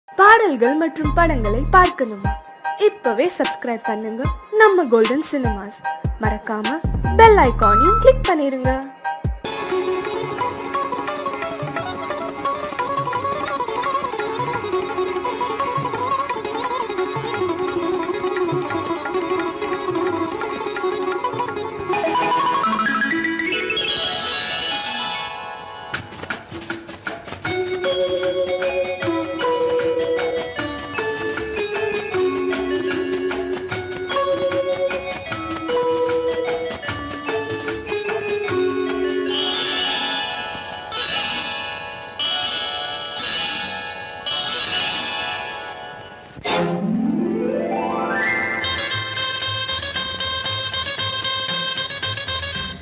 பாடல்கள் மற்றும் படங்களை பார்க்கணுமா? இப்பவே சப்ஸ்கிரைப் பண்ணுங்க நம்ம கோல்டன் சினிமாஸ். மறக்காம பெல் ஐகானையும் கிளிக் பண்ணிருங்க.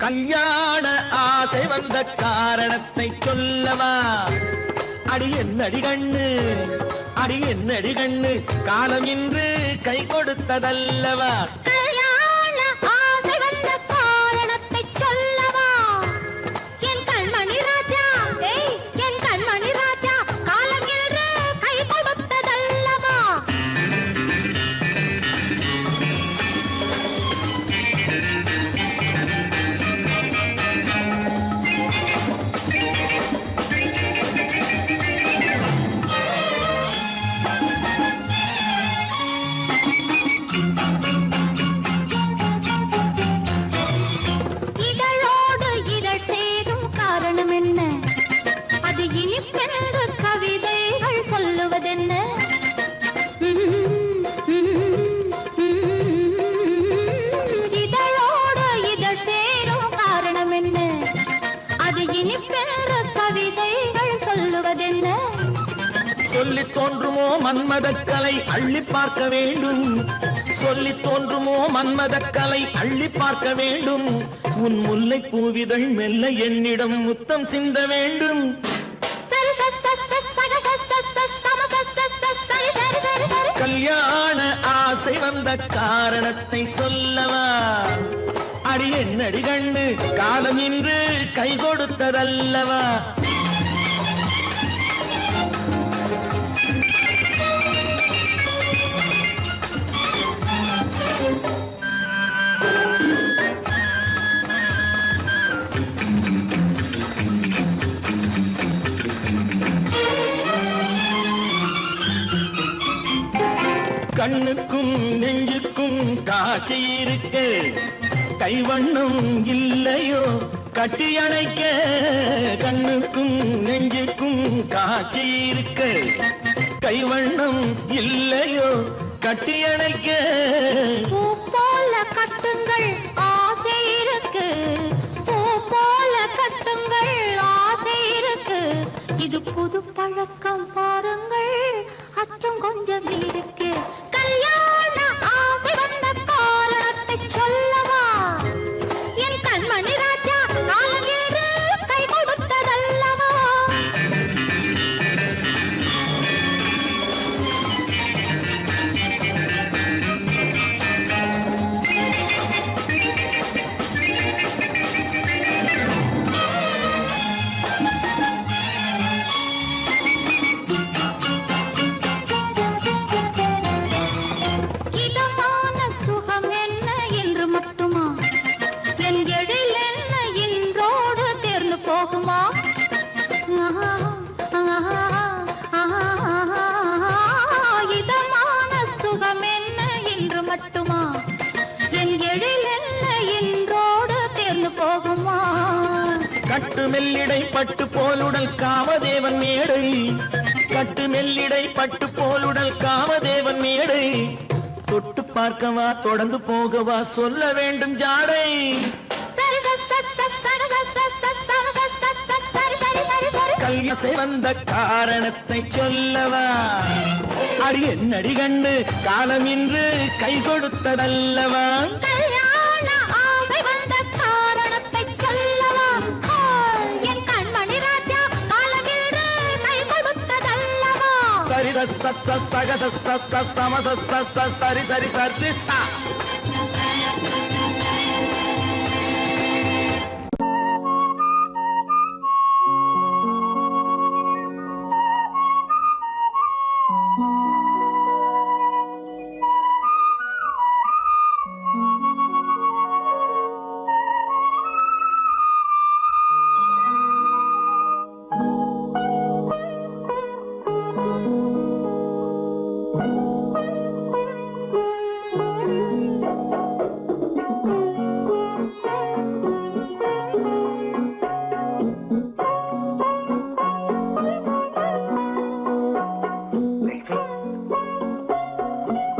கல்யாண ஆசை வந்த காரணத்தை சொல்லவா? அடி என்னடி கண்ணு, அடி என்னடி கண்ணு, காலம் இன்று கை கொடுத்ததல்லவா? கல்யாண ஆசை வந்த காரணத்தை சொல்லவா? என் கண்மணி ராஜா, என் கண்மணி ராஜா, காலம் இன்று கை கொடுத்ததல்லவா? சொல்லி தோன்றுமோ மன்மதக்கலை அள்ளி பார்க்க வேண்டும், சொல்லி தோன்றுமோ மன்மதக்கலை அள்ளி பார்க்க வேண்டும். உன் முல்லை பூவிதழ் மெல்ல என்னிடம் முத்தம் சிந்த வேண்டும். கல்யாண ஆசை வந்த காரணத்தை சொல்லவா? அடி என்னடி கண்ணு, காலம் இன்று கை கொடுத்ததல்லவா? கண்ணுக்கும் நெஞ்சுக்கும் காட்சி இருக்க, கைவண்ணம் இல்லையோ கட்டி அணைக்க? கண்ணுக்கும் நெஞ்சுக்கும் காட்சி இருக்க, கைவண்ணம் இல்லையோ கட்டி அணைக்க? பூ போல கட்டுங்கள் ஆசை இருக்கு, பூ போல கட்டுங்கள் ஆசை இருக்கு. இது புது பழக்கம் பாருங்கள், அச்சம் கொஞ்சம் இருக்கு. கல்யாண ஆசை வந்த காரணத்தை சொல்லவா? என் கண்மணி ராஜா, காலம் இன்று கை கொடுத்ததல்லவா? கட்டு மெல்லிடை பட்டு போலுடல் காமதேவன் மேடை, கட்டு மெல்லிடை பட்டு போலுடல் காமதேவன் மேடை. தொட்டு பார்க்கவா தொடர்ந்து போகவா சொல்ல வேண்டும் ஜாடை. கல்யாசை வந்த காரணத்தை சொல்லவா? அடி என்னடி கண்டு, காலம் இன்று கை கொடுத்ததல்லவா? சரி சரி சரி சா.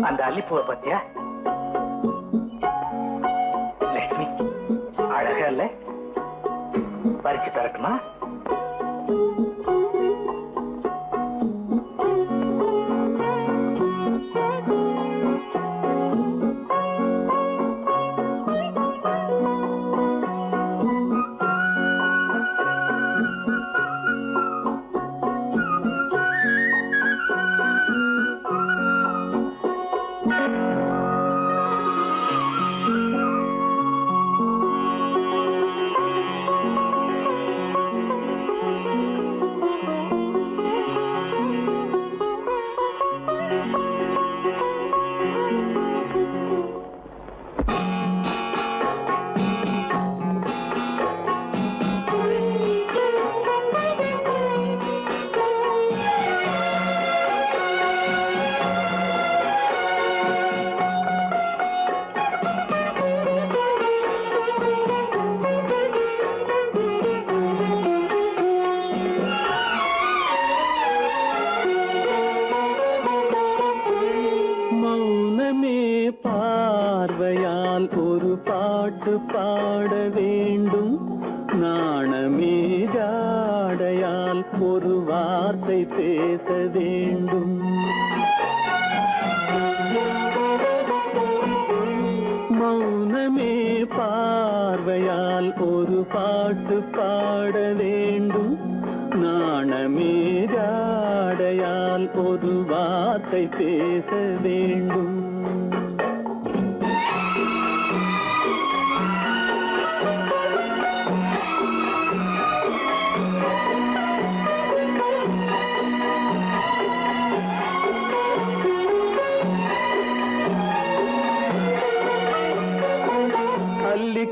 அந்த அல்லிப்பூவை பத்தியா? லட்சுமி அழகா இல்ல? பறிச்சு தரட்டுமா? பார்வையால் ஒரு பாட்டு பாட வேண்டும், நாணமே ஜாடையால் ஒரு வார்த்தை பேச வேண்டும். மௌனமே பார்வையால் ஒரு பாட்டு பாட வேண்டும், நாணமே ஜாடையால் ஒரு வார்த்தை பேச வேண்டும்.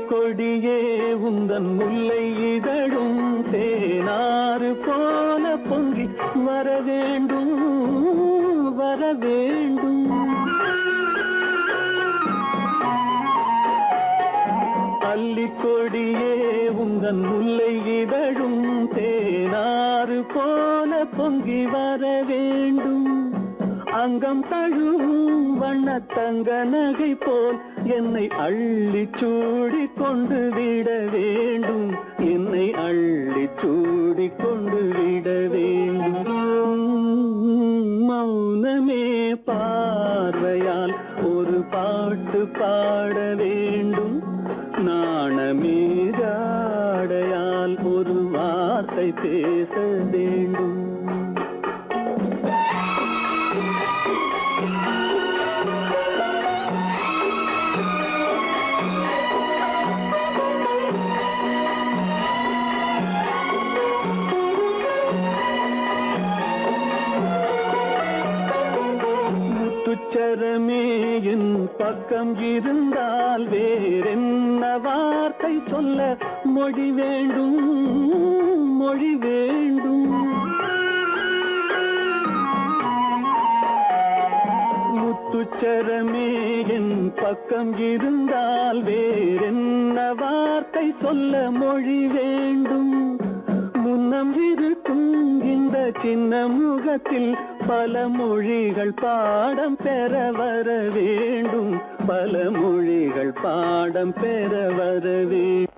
கொடியே உந்தன் முல்லை இதழும் தேனாறு போல பொங்கி வர வேண்டும், வர வேண்டும். அல்லிக்கொடியே உந்தன் முல்லை இதழும் தேனாறு போல பொங்கி வர வேண்டும். அங்கம் தழுவும் வண்ணத்தங்க நகை போல் என்னை அள்ளி சூடி கொண்டு விட வேண்டும், என்னை அள்ளி சூடி கொண்டு விட வேண்டும். மௌனமே பார்வையால் ஒரு பாட்டு பாட வேண்டும், நாணமே ஜாடையால் ஒரு வார்த்தை பேச வேண்டும். முத்துச்சரமே என் பக்கம் இருந்தால் வேறென்ன வார்த்தை சொல்ல மொழி வேண்டும், மொழி வேண்டும். முத்துச்சரமே என் பக்கம் இருந்தால் வேறென்ன வார்த்தை சொல்ல மொழி வேண்டும். முன்னம் இருக்கும் இந்த சின்ன முகத்தில் பல மொழிகள் பாடம் பெற வர வேண்டும், பல மொழிகள் பாடம் பெற வர வேண்டும்.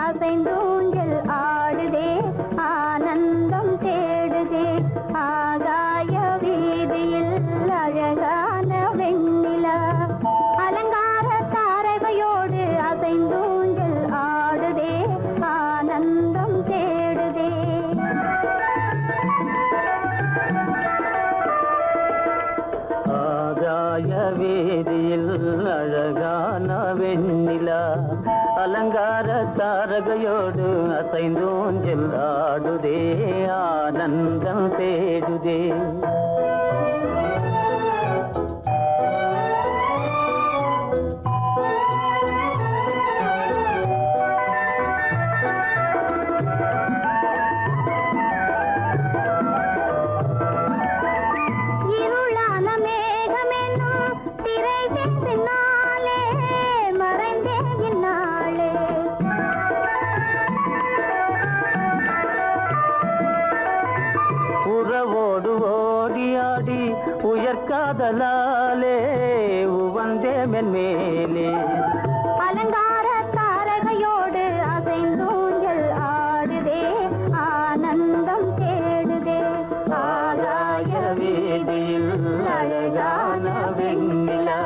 அசைந்தூஞ்சல் ஆடுதே ஆனந்தம் ஆடுதே ஆனந்தம் தேடுதே. உறவோடு ஓடியாடி உயர்காதலாலே உவந்தே மென்மேலே அலங்கார தாரகையோடு அசைந்தூஞ்சல் ஆடுதே ஆனந்தம் தேடுதே. ஆகாய வீதியில் அழகான வெண்ணிலா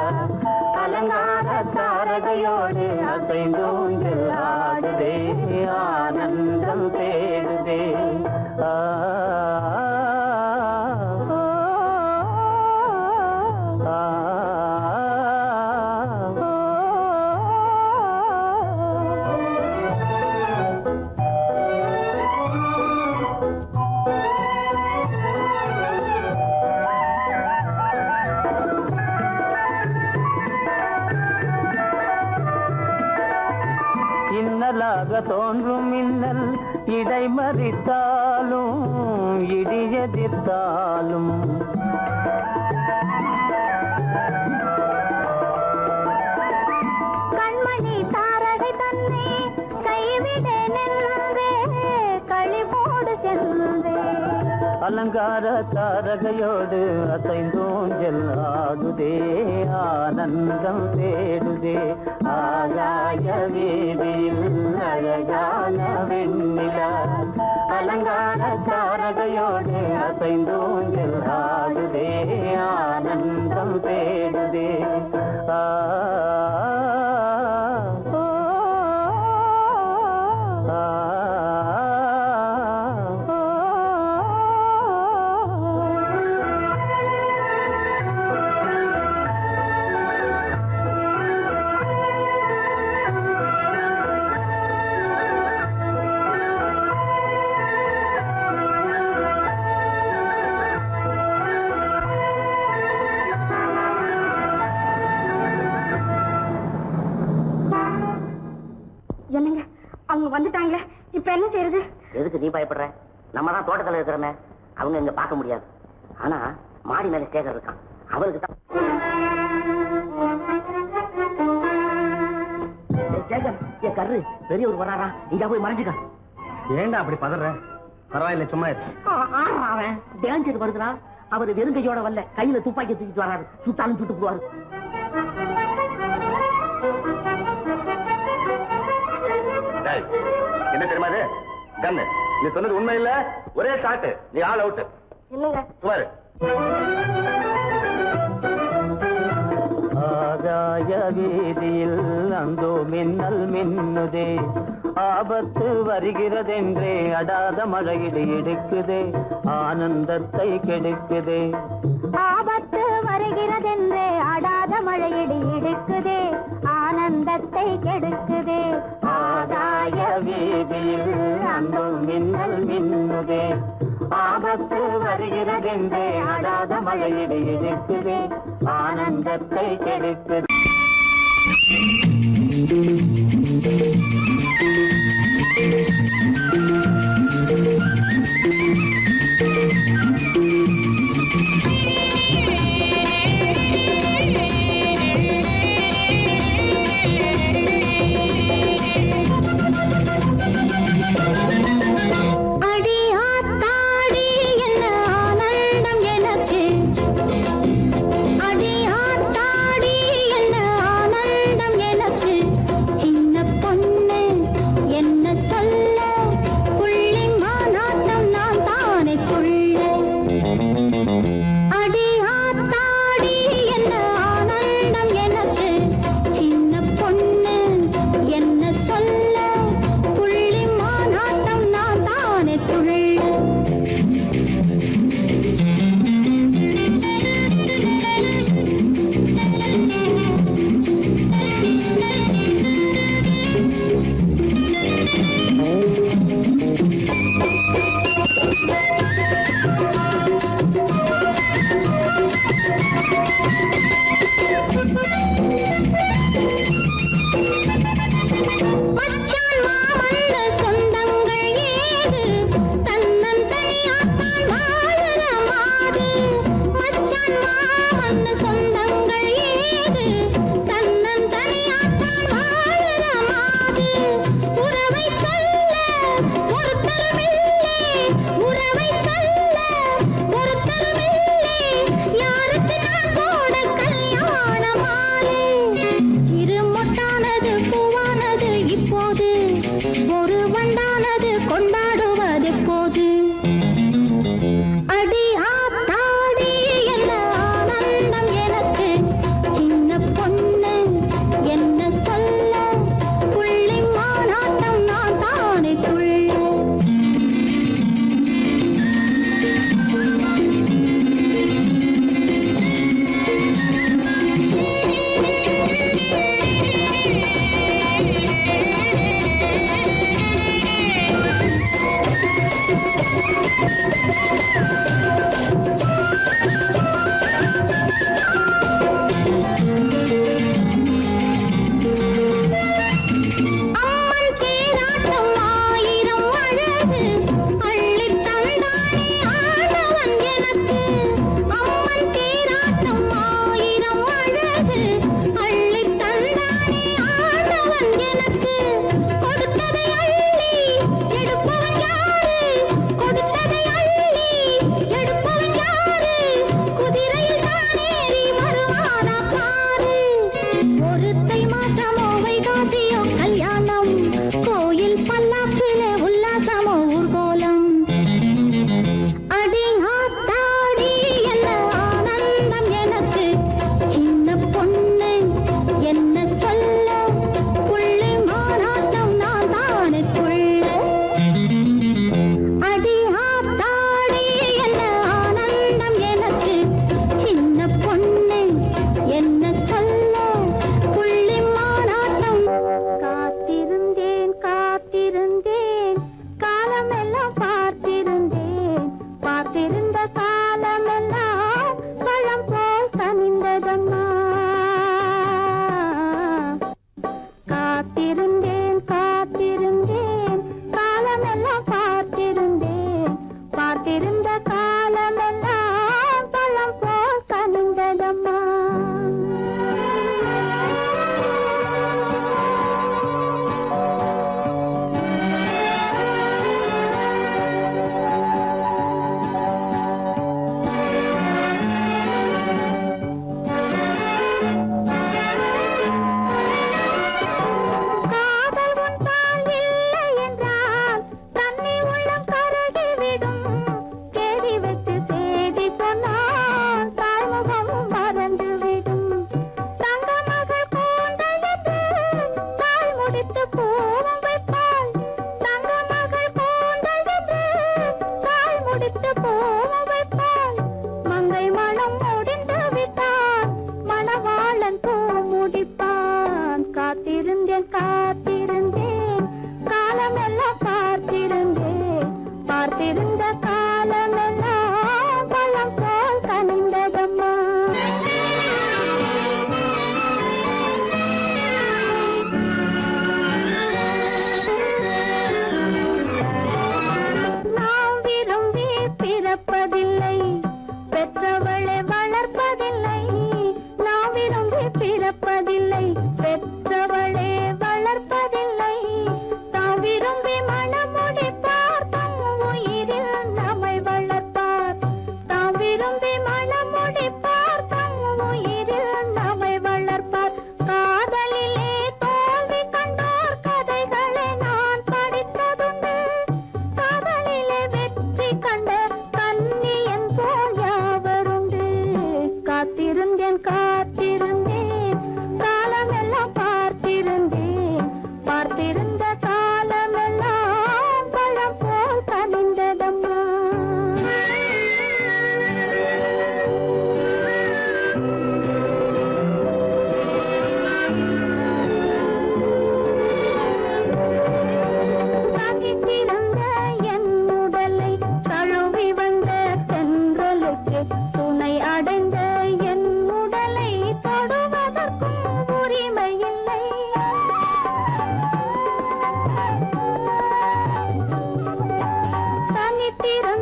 அலங்கார தாரகையோடு அசைந்தூஞ்சல் ஆடுதே ஆனந்தம் தேடுதே. இன்னலாக தோன்றும் மின்னல் இடைமறித்தாலும் இடியெதிர்த்தாலும் கண்மணி தாரகை தன்னை கைவிட நின்றே களிபோடு சென்றே. அலங்கார தாரகையோடு அசைந்தூஞ்சல் ஆடுதே ஆனந்தம் தேடுதே. ஆகாய வீதியில் அழகான வெண்ணிலா அலங்கார தாரகையோடு அசைந்தூஞ்சல் ஆடுதே ஆனந்தம் தேடுதே. என்னங்க அவங்க வந்துட்டாங்களே, இப்ப என்ன செய்யறது? எதுக்கு நீ பயப்படுற? நம்ம தான் தோட்டத்துல இருக்கிறோமே, அவங்க இங்க பார்க்க முடியாது. ஆனா மாடி மேல சேகர் இருக்கான், அவருக்கு தான். சேகர், என் கரு பெரியவர் வராரா, இங்க போய் மறைஞ்சுக்க. ஏண்டா அப்படி பதற? பரவாயில்ல, சும்மா அவன் டேஞ்சர் வருதுனா, அவர் வெறுங்கையோட வரல, கையில துப்பாக்கி தூக்கிட்டு வராரு, சுட்டாலும் சுட்டு போவாரு. என்ன தெரியுமா இது? கண்ணு, நீ சொன்னது உண்மை இல்ல, ஒரே ஷாட், நீ ஆல் அவுட். இல்லங்க சுமாரு. ஆகாய வீதியில் அந்தோ மின்னல் மின்னுதே, ஆபத்து வருகிறதென்றே அடாத மழையிடு எடுக்குதே, ஆனந்தத்தை கெடுக்குதே. ஆபத்து வருகிறதென்றே அடாத மழையிடி இடுக்குதே, ஆனந்தத்தை கெடுக்குதே. ஆகாய வீதியில் அந்தோ மின்னல் மின்னுதே, ஆபத்து வருகிறதென்றே அடாத மழையிடு எடுக்குதே, ஆனந்தத்தை கெடுக்குதே. சின்ன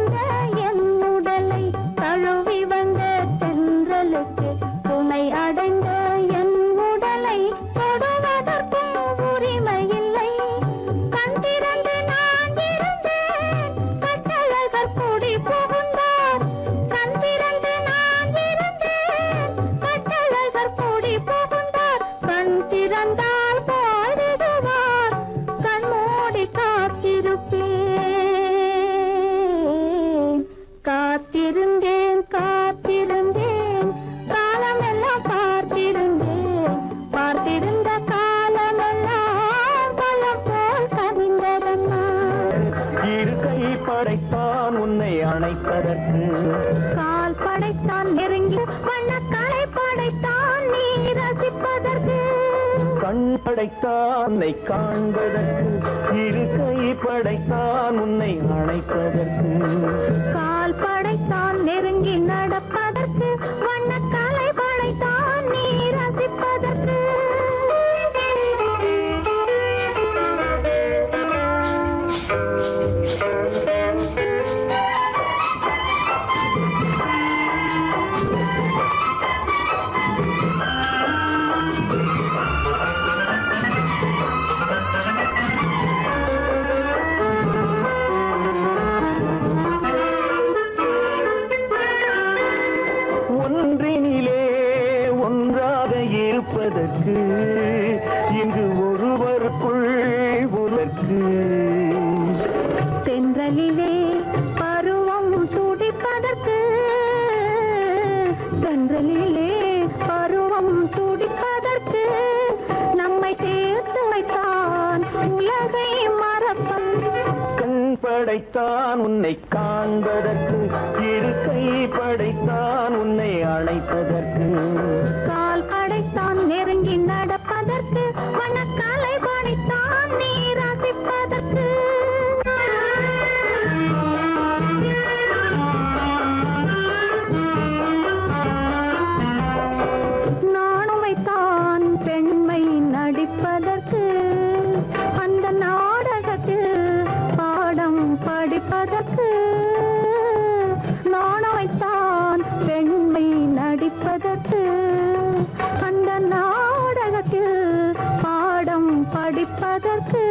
வந்த என் உடலை தழுவி வந்த தென்றலுக்கு துணை அடைந்த என் உடலை தொடுவதற்கும் உரிமையில்லை. கண் திறந்து நான் இருந்தேன், கட்டழகர் கூடி புகுந்தார். கண் திறந்து நான் இருந்தேன், கட்டழகர் கூடி புகுந்தார். கண் திறந்தால் பாடுவார், கண் மூடி காத்திருப்பேன். காத்திருந்தேன் காத்திருந்தேன், காலமெல்லாம் பார்த்திருந்தேன். பார்த்திருந்த காலமெல்லாம் பழம் போல் கவிந்ததம்மா. இரு கை படைத்தான் உன்னை அணைப்பதற்கு, கால் படைத்தான் நெருங்கி வண்ணக்கலை படைத்தான் நீ ரசிப்பதற்கு. கண் படைத்தான் உன்னை காண்பதற்கு, இரு கை படைத்தான் உன்னை அணைப்பதற்கு. கால் படைத்தான் நெருங்கி நடப்பதற்கு, வண்ணக்கலை படைத்தான் நீ ரசிப்பதற்கு. ஒன்றினிலே ஒன்றாக இருப்பதற்கு, இங்கு ஒருவருக்குள் ஒருவருக்கு. தென்றலிலே பருவம் துடிப்பதற்கு, தென்றலிலே பருவம் துடிப்பதற்கு. நம்மை சேர்த்து வைத்தான் உலகை மறப்பன். கண் படைத்தான் உன்னை காண்பதற்கு, இரு கை படைத்தான் உன்னை அழைப்பதற்கு. கால் படைத்தான் நெருங்கி நடப்பதற்கு, வண்ணக்கலை படைத்தான் நீ ரசிப்பதற்கு. நானுமைத்தான் பெண்மை நடிப்பதற்கு, அந்த நாடகத்தில் பாடம் படிப்பதற்கு. நானுமைத்தான் பெண்மை நடிப்பதற்கு, அந்த நாடகத்தில் பாடம் படிப்பதற்கு.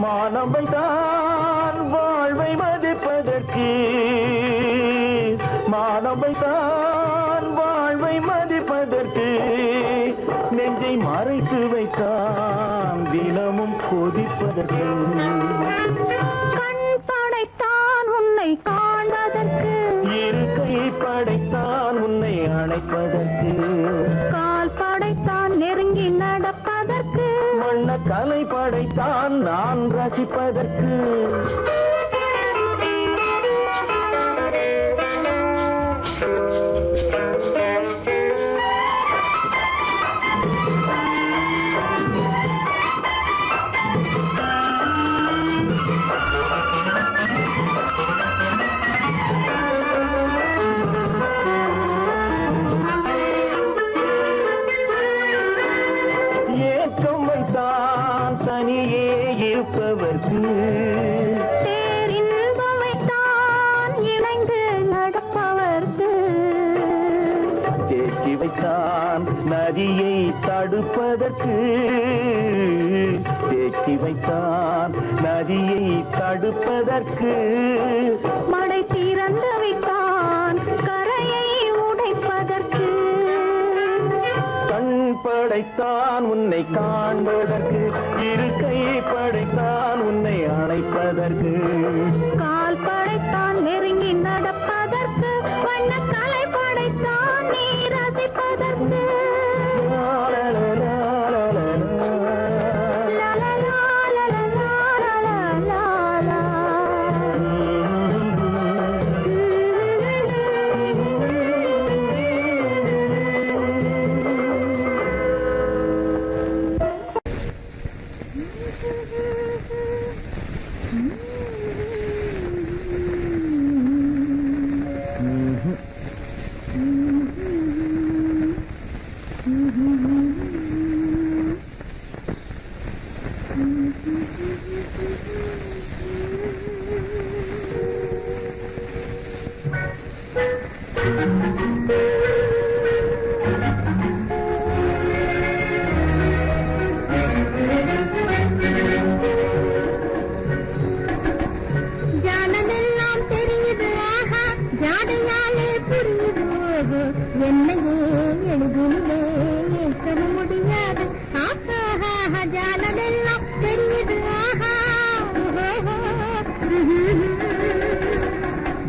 மானவைதான் வாழ்வை மதிப்பதற்கு, மானவைதான் வாழ்வை மதிப்பதற்கு. நெஞ்சை மறைத்து வைத்தான் தினமும் கொதிப்பதற்கு. கண் படைத்தான் உன்னை காண்பதற்கு, இரு கை படைத்தான் உன்னை அணைப்பதற்கு. கால் படைத்தான் நெருங்கி நடப்பதற்கு. வண்ண கலை படைத்தான் நான் ரசிப்பதற்கு. ஏக்கம் வைத்தான் தனியே இருப்பவர்க்கு, பேரின்பமைத்தான் இணைந்து நடப்பவர்க்கு. தேக்கி வைத்தான் நதியை தடுப்பதற்கு, தேக்கி வைத்தான் நதியை தடுப்பதற்கு. மடை திறந்து வைத்தான் கரையை உடைப்பதற்கு. கண் படைத்தான் உன்னை காண்பதற்கு, இரு கை படைத்தான் உன்னை அணைப்பதற்கு. கால் படைத்தான் நெருங்கி நடப்பதற்கு, வண்ணக்கலை படைத்தான் நீ ரசிப்பதற்கு.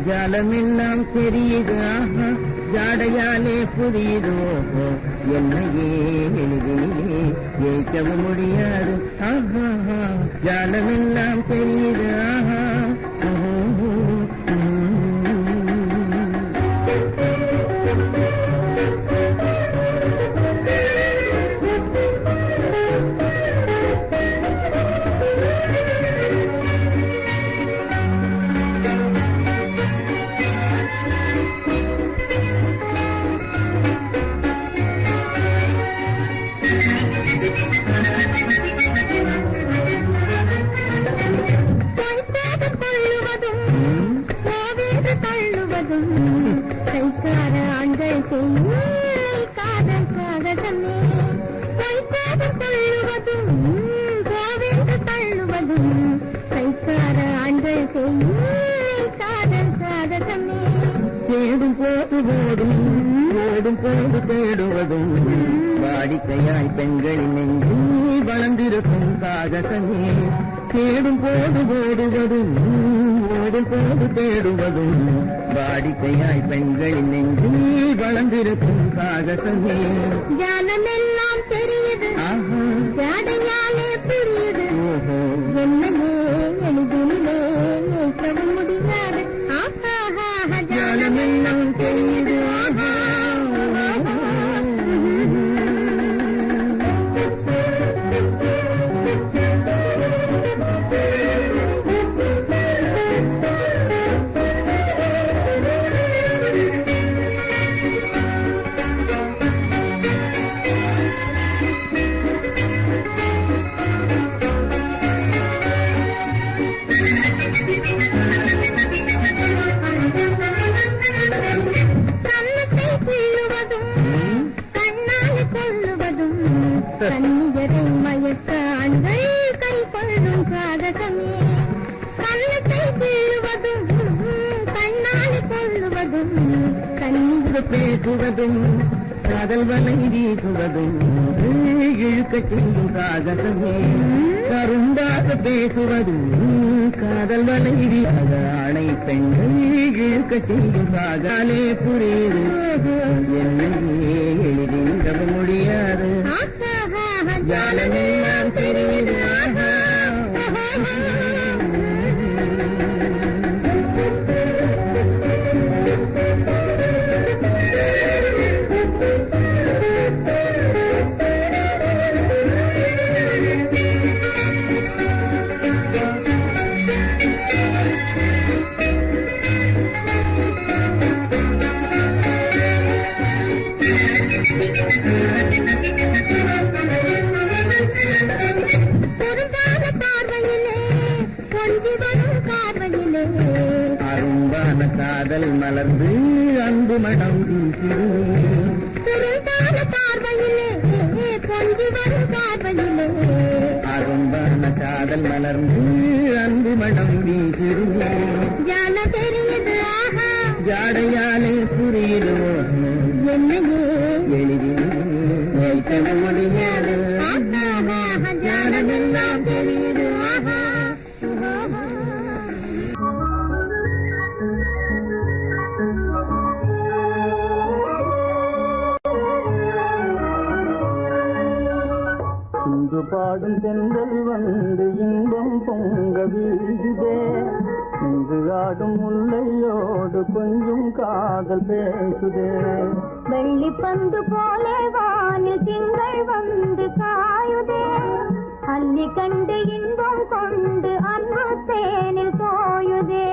ஜாலமெல்லாம் தெரியுது ஆஹா ஜாடையாலே புரியுது ஓஹோ என்னையே எளிதிலே ஜெயிக்கவும் முடியாது ஆஹா ஜாலமெல்லாம் தெரியுது ஆஹா கைக்கார ஆண்கள் செய்யும் காதல் சாகசமே கைக்காதல் கொள்ளுவதும் கோவென்று தள்ளுவதும் கைக்கார ஆண்கள் செய்யும் காதல் சாகசமே தேடும் போது ஓடும் ஓடும் போது தேடுவதும் வாடிக்கையாய் பெண்களின் நெஞ்சில் வளர்ந்திருக்கும் சாகசமே தேடும் போது ஓடுவதும் ஓடும் போது தேடுவதும் வாடிக்கையாய் பெண்களின் நெஞ்சில் வளர்ந்திருக்கும் சாகசமே ஜாலமெல்லாம் தெரியுது ஜாடையாலே புரியுது என்னையே எளிதிலே ஏற்கவும் முடியாது ஜாலமெல்லாம் தெரியுது கண்ணியரை மயக்க ஆண்கள் கை கொள்ளும் சாகசமே கண்ணத்தை கீழுவதும் கண்ணால் கொள்ளுவதும் கண்ணீர் பேசுவதும் காதல் வலை வீசுவதும் இழுக்க செய்யும் சாகசமே கருண்டாக பேசுவதும் காதல் வலை வீசாத ஆணை பெண்கள் இழுக்க செய்யும் சாகாலே புரியுது என்னையே எளிதில் முடியாது ஜாலமெல்லாம் தெரியுது அரும்பான காதல் மலர்ந்து அன்பு மனம் சுருந்தான பார்வையிலே பொங்கி வரும் பார்வையிலே அரும்பான காதல் மலர்ந்து அன்பு மனம் வீசிருமே ஜால தெரியுது ஆஹா ஜாடையாலே புரியுது என்னையே எளிதில் வைக்க முடியாது ஜாலமெல்லாம் தெரியுது ஆஹா இங்கு பாடும் தென்றல் வந்து இன்பம் பொங்க வீசுதே இங்கு ஆடும் முல்லையோடு கொஞ்சம் காதல் பேசுதே வெள்ளி பந்து போலே வானில் திங்கள் வந்து காயுதே அள்ளி கண்டு இன்பம் கொண்டு அன்பு தேனில் தோயுதே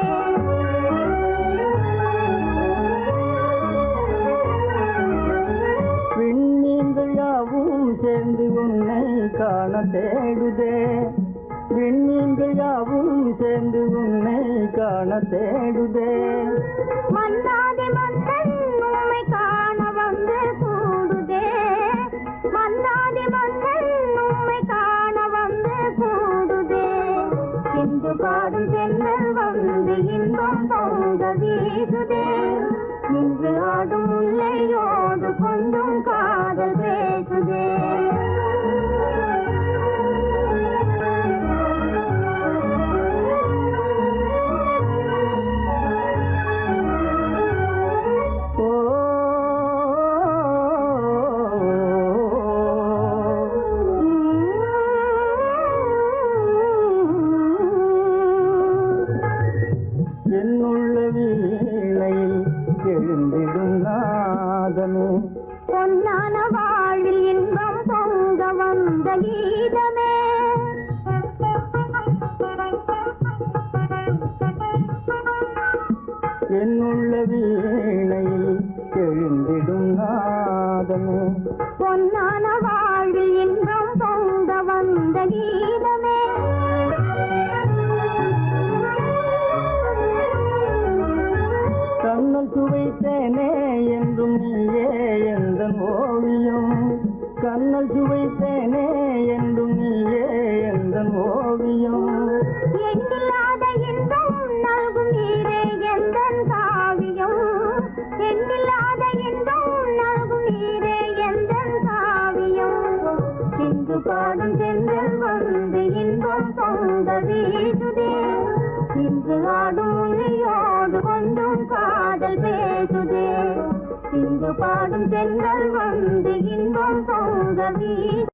விண்மீன்கள் யாவும் சேர்ந்து உன்னை காண தேடுதே விண்மீன்கள் யாவும் சேர்ந்து உன்னை காண தேடுதே மன்னாதி மன்னன் உம்மை காண வந்து கூடுதே மன்னாதி மன்னன் உம்மை காண வந்து கூடுதே இந்து பாடும் தென்றல் வந்து இன்பம் பொங்க வீசுதே நின்று ஆடும் முல்லையோடு கொஞ்சம் காதல் பேசுதே என்னுள்ள வீணையில் எழுந்திடும் நாதமே பொன்னான வாழ்வில் இன்பம் பொங்க வந்த கீதமே என்னுள்ள வீணையில் எழுந்திடும் நாதமே பொன்னான வாழ்வில் இன்பம் பொங்க வந்த கீதமே கண்ணல் சுவைத்தேனே என்றும் நீயே எந்த ஓவியம் கண்ணல் சுவைத்தேனே என்றும் நீயே எந்த ஓவியம் எண்ணில்லாத இன்பம் நல்கும் நீரே எந்தன் காவியம் எண்ணில்லாத இன்பம் நல்கும் நீரே எந்தன் காவியம் இன்று பாடும் தென்றல் வந்து இன்பம் பொங்க வீசுதே இன்று ஆடும் மொழியோடு கொஞ்சம் காதல் பேசுதே இன்று பாடும் தென்றல் வந்து இன்பம் பொங்க வீசுதே